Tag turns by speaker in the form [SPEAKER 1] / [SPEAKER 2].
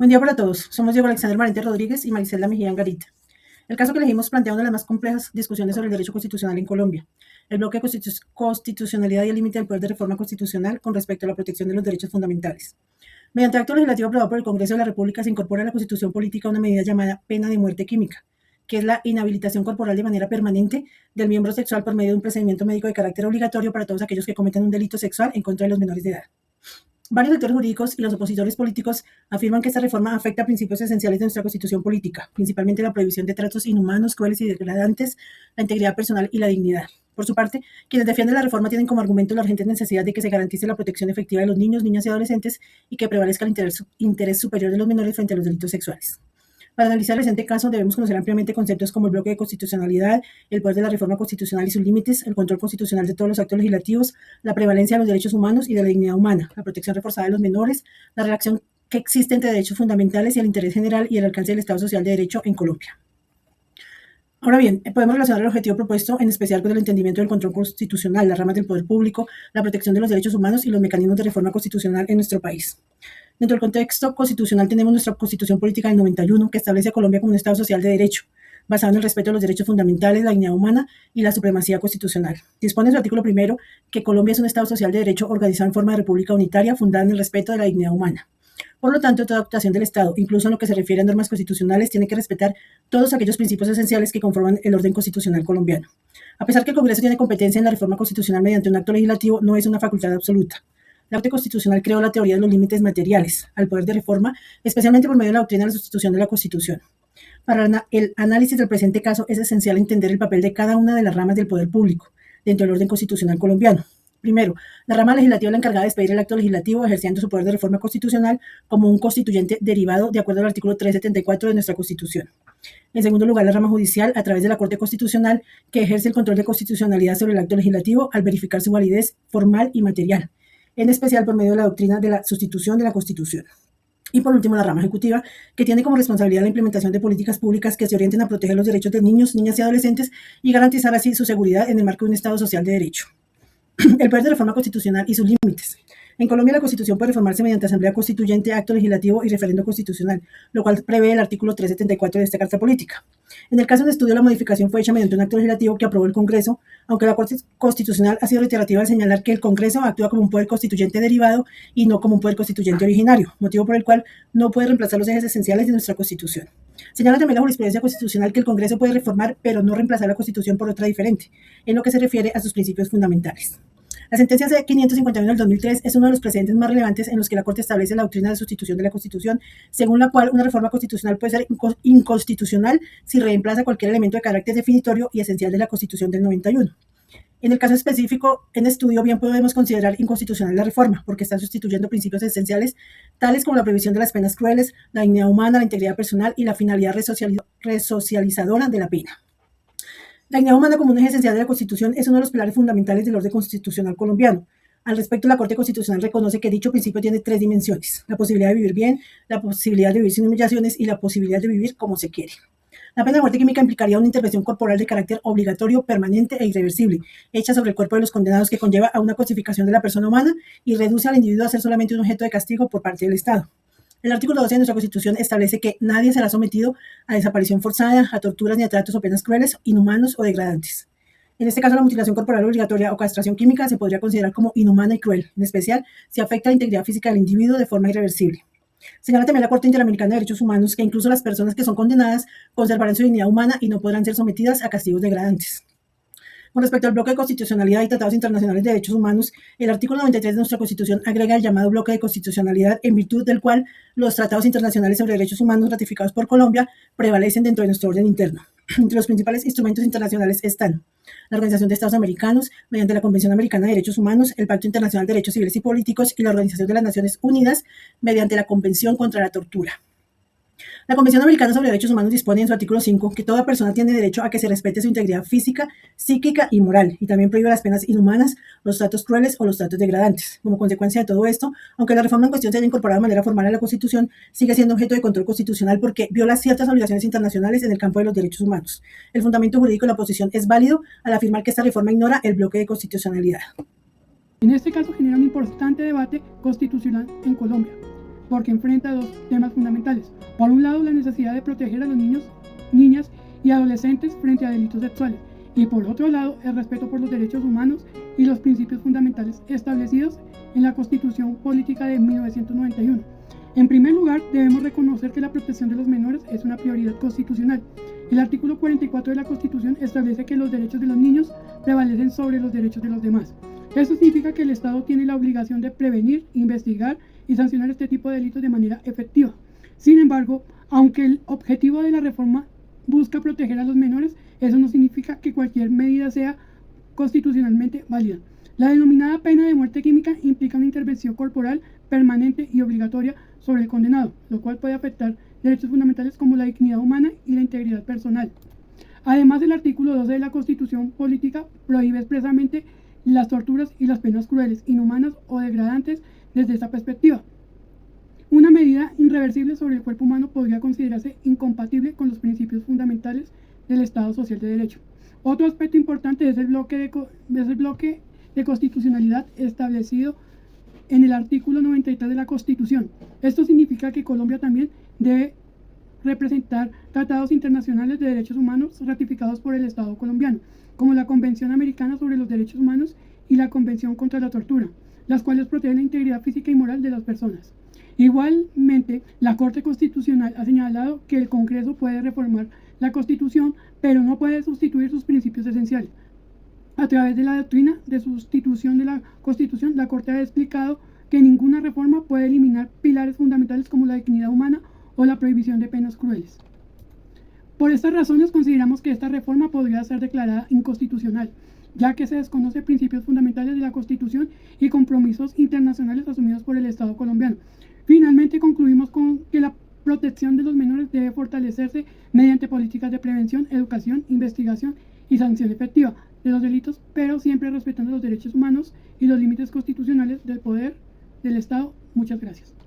[SPEAKER 1] Buen día para todos. Somos Diego Alexander Marente Rodríguez y Maricelda Mejía Angarita. El caso que elegimos plantea una de las más complejas discusiones sobre el derecho constitucional en Colombia, el bloque de constitucionalidad y el límite del poder de reforma constitucional con respecto a la protección de los derechos fundamentales. Mediante acto legislativo aprobado por el Congreso de la República se incorpora a la Constitución Política una medida llamada pena de muerte química, que es la inhabilitación corporal de manera permanente del miembro sexual por medio de un procedimiento médico de carácter obligatorio para todos aquellos que cometen un delito sexual en contra de los menores de edad. Varios sectores jurídicos y los opositores políticos afirman que esta reforma afecta a principios esenciales de nuestra Constitución política, principalmente la prohibición de tratos inhumanos, crueles y degradantes, la integridad personal y la dignidad. Por su parte, quienes defienden la reforma tienen como argumento la urgente necesidad de que se garantice la protección efectiva de los niños, niñas y adolescentes y que prevalezca el interés superior de los menores frente a los delitos sexuales. Para analizar el presente caso debemos conocer ampliamente conceptos como el bloque de constitucionalidad, el poder de la reforma constitucional y sus límites, el control constitucional de todos los actos legislativos, la prevalencia de los derechos humanos y de la dignidad humana, la protección reforzada de los menores, la relación que existe entre derechos fundamentales y el interés general y el alcance del Estado Social de Derecho en Colombia. Ahora bien, podemos relacionar el objetivo propuesto en especial con el entendimiento del control constitucional, las ramas del poder público, la protección de los derechos humanos y los mecanismos de reforma constitucional en nuestro país. Dentro del contexto constitucional tenemos nuestra Constitución Política del 91, que establece a Colombia como un Estado social de derecho, basado en el respeto a los derechos fundamentales, la dignidad humana y la supremacía constitucional. Dispone en su artículo primero que Colombia es un Estado social de derecho organizado en forma de república unitaria, fundada en el respeto de la dignidad humana. Por lo tanto, toda actuación del Estado, incluso en lo que se refiere a normas constitucionales, tiene que respetar todos aquellos principios esenciales que conforman el orden constitucional colombiano. A pesar que el Congreso tiene competencia en la reforma constitucional mediante un acto legislativo, no es una facultad absoluta. La Corte Constitucional creó la teoría de los límites materiales al poder de reforma, especialmente por medio de la doctrina de la sustitución de la Constitución. Para el análisis del presente caso es esencial entender el papel de cada una de las ramas del poder público dentro del orden constitucional colombiano. Primero, la rama legislativa es la encargada de expedir el acto legislativo ejerciendo su poder de reforma constitucional como un constituyente derivado de acuerdo al artículo 374 de nuestra Constitución. En segundo lugar, la rama judicial, a través de la Corte Constitucional, que ejerce el control de constitucionalidad sobre el acto legislativo al verificar su validez formal y material, en especial por medio de la doctrina de la sustitución de la Constitución. Y por último, la rama ejecutiva, que tiene como responsabilidad la implementación de políticas públicas que se orienten a proteger los derechos de niños, niñas y adolescentes y garantizar así su seguridad en el marco de un Estado social de derecho. El poder de reforma constitucional y sus límites. En Colombia, la Constitución puede reformarse mediante asamblea constituyente, acto legislativo y referendo constitucional, lo cual prevé el artículo 374 de esta Carta Política. En el caso de estudio, la modificación fue hecha mediante un acto legislativo que aprobó el Congreso, aunque la Corte Constitucional ha sido reiterativa al señalar que el Congreso actúa como un poder constituyente derivado y no como un poder constituyente originario, motivo por el cual no puede reemplazar los ejes esenciales de nuestra Constitución. Señala también la jurisprudencia constitucional que el Congreso puede reformar, pero no reemplazar la Constitución por otra diferente, en lo que se refiere a sus principios fundamentales. La sentencia C-551 del 2003 es uno de los precedentes más relevantes en los que la Corte establece la doctrina de sustitución de la Constitución, según la cual una reforma constitucional puede ser inconstitucional si reemplaza cualquier elemento de carácter definitorio y esencial de la Constitución del 91. En el caso específico, en estudio, bien podemos considerar inconstitucional la reforma, porque está sustituyendo principios esenciales, tales como la prohibición de las penas crueles, la dignidad humana, la integridad personal y la finalidad resocializadora de la pena. La dignidad humana como un eje esencial de la Constitución es uno de los pilares fundamentales del orden constitucional colombiano. Al respecto, la Corte Constitucional reconoce que dicho principio tiene tres dimensiones: la posibilidad de vivir bien, la posibilidad de vivir sin humillaciones y la posibilidad de vivir como se quiere. La pena de muerte química implicaría una intervención corporal de carácter obligatorio, permanente e irreversible, hecha sobre el cuerpo de los condenados, que conlleva a una cosificación de la persona humana y reduce al individuo a ser solamente un objeto de castigo por parte del Estado. El artículo 12 de nuestra Constitución establece que nadie será sometido a desaparición forzada, a torturas ni a tratos o penas crueles, inhumanos o degradantes. En este caso, la mutilación corporal obligatoria o castración química se podría considerar como inhumana y cruel, en especial si afecta la integridad física del individuo de forma irreversible. Señala también la Corte Interamericana de Derechos Humanos que incluso las personas que son condenadas conservarán su dignidad humana y no podrán ser sometidas a castigos degradantes. Con respecto al bloque de constitucionalidad y tratados internacionales de derechos humanos, el artículo 93 de nuestra Constitución agrega el llamado bloque de constitucionalidad, en virtud del cual los tratados internacionales sobre derechos humanos ratificados por Colombia prevalecen dentro de nuestro orden interno. Entre los principales instrumentos internacionales están la Organización de Estados Americanos, mediante la Convención Americana de Derechos Humanos, el Pacto Internacional de Derechos Civiles y Políticos y la Organización de las Naciones Unidas, mediante la Convención contra la Tortura. La Convención Americana sobre Derechos Humanos dispone en su artículo 5 que toda persona tiene derecho a que se respete su integridad física, psíquica y moral, y también prohíbe las penas inhumanas, los tratos crueles o los tratos degradantes. Como consecuencia de todo esto, aunque la reforma en cuestión se haya incorporado de manera formal a la Constitución, sigue siendo objeto de control constitucional porque viola ciertas obligaciones internacionales en el campo de los derechos humanos. El fundamento jurídico de la oposición es válido al afirmar que esta reforma ignora el bloque de constitucionalidad.
[SPEAKER 2] En este caso genera un importante debate constitucional en Colombia, porque enfrenta dos temas fundamentales. Por un lado, la necesidad de proteger a los niños, niñas y adolescentes frente a delitos sexuales, y por otro lado, el respeto por los derechos humanos y los principios fundamentales establecidos en la Constitución Política de 1991. En primer lugar, debemos reconocer que la protección de los menores es una prioridad constitucional. El artículo 44 de la Constitución establece que los derechos de los niños prevalecen sobre los derechos de los demás. Esto significa que el Estado tiene la obligación de prevenir, investigar y sancionar este tipo de delitos de manera efectiva. Sin embargo, aunque el objetivo de la reforma busca proteger a los menores, eso no significa que cualquier medida sea constitucionalmente válida. La denominada pena de muerte química implica una intervención corporal permanente y obligatoria sobre el condenado, lo cual puede afectar derechos fundamentales como la dignidad humana y la integridad personal. Además, el artículo 12 de la Constitución Política prohíbe expresamente las torturas y las penas crueles, inhumanas o degradantes desde esta perspectiva. Una medida irreversible sobre el cuerpo humano podría considerarse incompatible con los principios fundamentales del Estado Social de Derecho. Otro aspecto importante es el bloque de constitucionalidad establecido en el artículo 93 de la Constitución. Esto significa que Colombia también debe representar tratados internacionales de derechos humanos ratificados por el Estado colombiano, como la Convención Americana sobre los Derechos Humanos y la Convención contra la Tortura, las cuales protegen la integridad física y moral de las personas. Igualmente, la Corte Constitucional ha señalado que el Congreso puede reformar la Constitución, pero no puede sustituir sus principios esenciales. A través de la doctrina de sustitución de la Constitución, la Corte ha explicado que ninguna reforma puede eliminar pilares fundamentales como la dignidad humana o la prohibición de penas crueles. Por estas razones consideramos que esta reforma podría ser declarada inconstitucional, ya que se desconocen principios fundamentales de la Constitución y compromisos internacionales asumidos por el Estado colombiano. Finalmente, concluimos con que la protección de los menores debe fortalecerse mediante políticas de prevención, educación, investigación y sanción efectiva de los delitos, pero siempre respetando los derechos humanos y los límites constitucionales del poder del Estado. Muchas gracias.